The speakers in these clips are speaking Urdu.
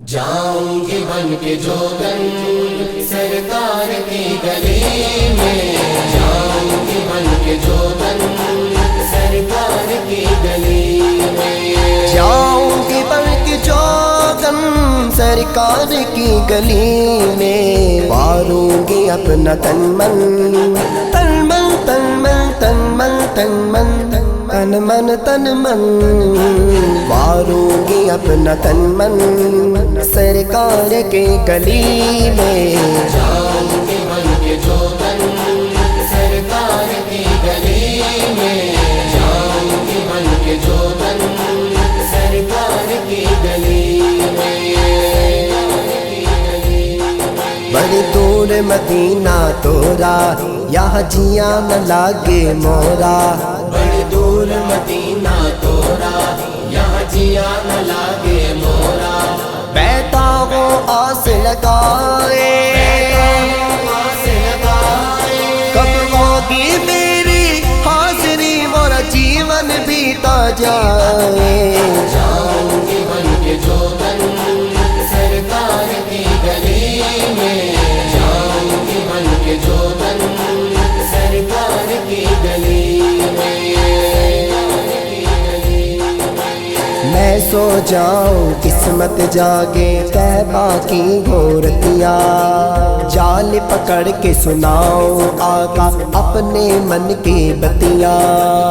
جاؤں گی بن کے جوگن سرکار کی گلی میں، جاؤں گی بن کے جوگن سرکار کی گلی میں، جاؤں گی بن کے جوگن سرکار کی گلی میں، ماروں گی اپنا تن من تن من تن من تن من تن من تن من تن من، ماروں گی اپنا تن من سرکار کے گلی میں، جاؤں گی بن کے جوگن سرکار کی گلی میں، جاؤں گی بن کے جوگن سرکار کی گلی میں۔ بڑی دور مدینہ تورا، یہاں جیا نہ لاگے مورا، بڑی دور مدینہ تورا، یہاں جیا نہ لاگے مورا، بیٹھا وہ آس لگائے آس لگائے، کب ہوگی میری حاضری، مورا جیون بیتا جائے، جاؤں گی بن کے جوگن سرکار کی گلی میں، جاؤں گی بن کے جوگن سرکار کی گلی میں۔ میں سو جاؤں قسمت جاگے، طیبہ کی گورتیاں جال پکڑ کے سناؤں آقا اپنے من کی بتیاں،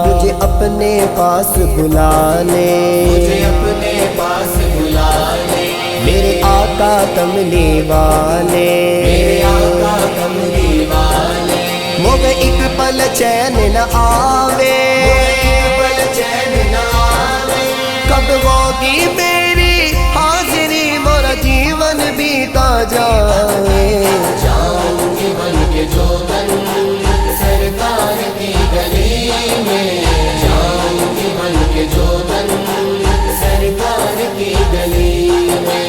مجھے اپنے پاس بلا لے، مجھے اپنے پاس بلا لے، میرے آقا کملی والے، میرے آقا کملی والے، مجھے ایک پل چین نہ آوے، ایک پل چین نہ آوے، کب ہوگی میری حاضری، مورا جیون بیتا جائے، جاؤں گی بن کے جوگن سرکار کی گلی میں، جاؤں گی بن کے جوگن سرکار کی گلی میں۔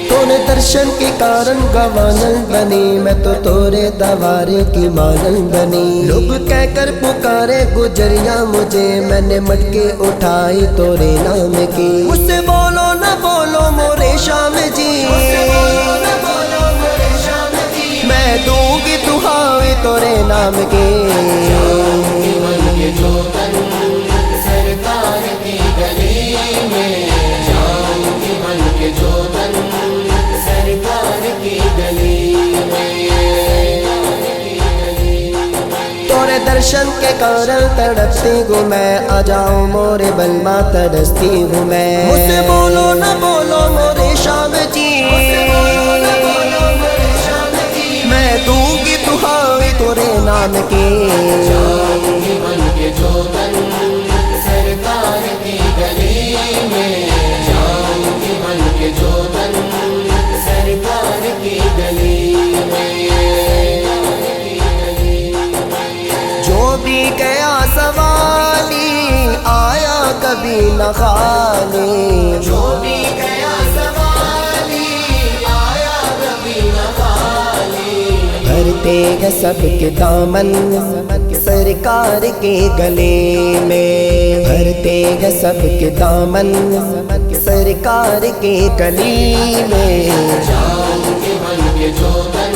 تونے درشن کے کارن گوانن بنی، میں تو تورے دوارے کی مانن بنی، لوگ کہہ کر پکارے گجریاں مجھے، میں نے مٹکے اٹھائی تورے نام کی، مجھ سے بولو نہ بولو مورے شام جی، میں دوں گی دہائی تورے نام کی، جاؤں گی بن کے جوگن سرکار کی گلی میں، جاؤں گی بن کے جوگن سرکار کی گلی میں۔ تورے درشن کے کارن تڑپتی ہوں میں، آ جاؤ مورے بلما ترستی ہوں میں، مجھ سے بولو نہ بولو مورے شام جی، میں دوں گی دہائی تورے نام کی، جاؤں گی بن کے جوگن سرکار کی گلی میں، جاؤں گی بن کے جوگن سرکار کی گلی میں۔ جو بھی گیا سوالی آیا کبھی نہ خالی، جو بھی گیا سوالی آیا کبھی نہ خالی، بھرتے ہیں سب کے دامن سرکار کے گلے میں، بھرتے ہیں سب کے دامن سرکار کے گلی میں، جاؤں گی بن کے جوگن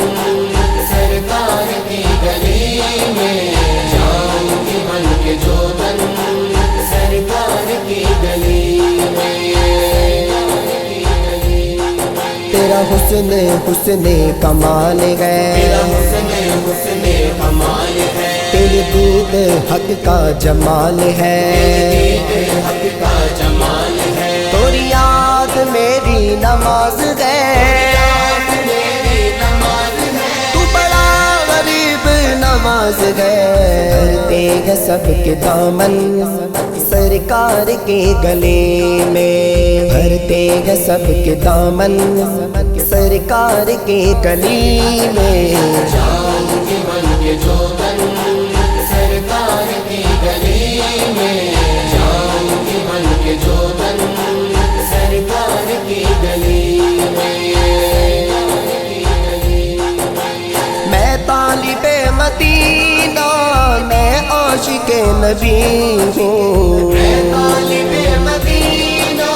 سرکار کی گلی میں، جاؤں گی بن کے جوگن سرکار کی گلی میں۔ تیرا حسن حسن کمال ہے، تیرا حسن حسن کمال ہے، تیری دید حق کا جمال ہے، حق کا جمال ہے، توری یاد میری نماز ہے، میری نماز ہے، تو بڑا غریب نماز ہے، بھرتے ہیں سب کے دامن سرکار کے گلے میں، بھرتے ہیں سب کے دامن سرکار کے گلی میں، جاؤں گی بن کے جوگن سرکار کی گلی میں، جاؤں گی بن کے جوگن سرکار کی گلی میں۔ میں طالب مدینہ، میں عاشق نبی ہوں، میں طالب مدینہ،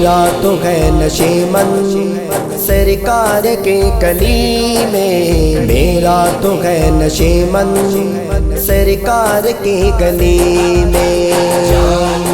میرا تو ہے نشیمن سرکار کے گلی میں، میرا تو ہے نشیمن سرکار کے گلی میں۔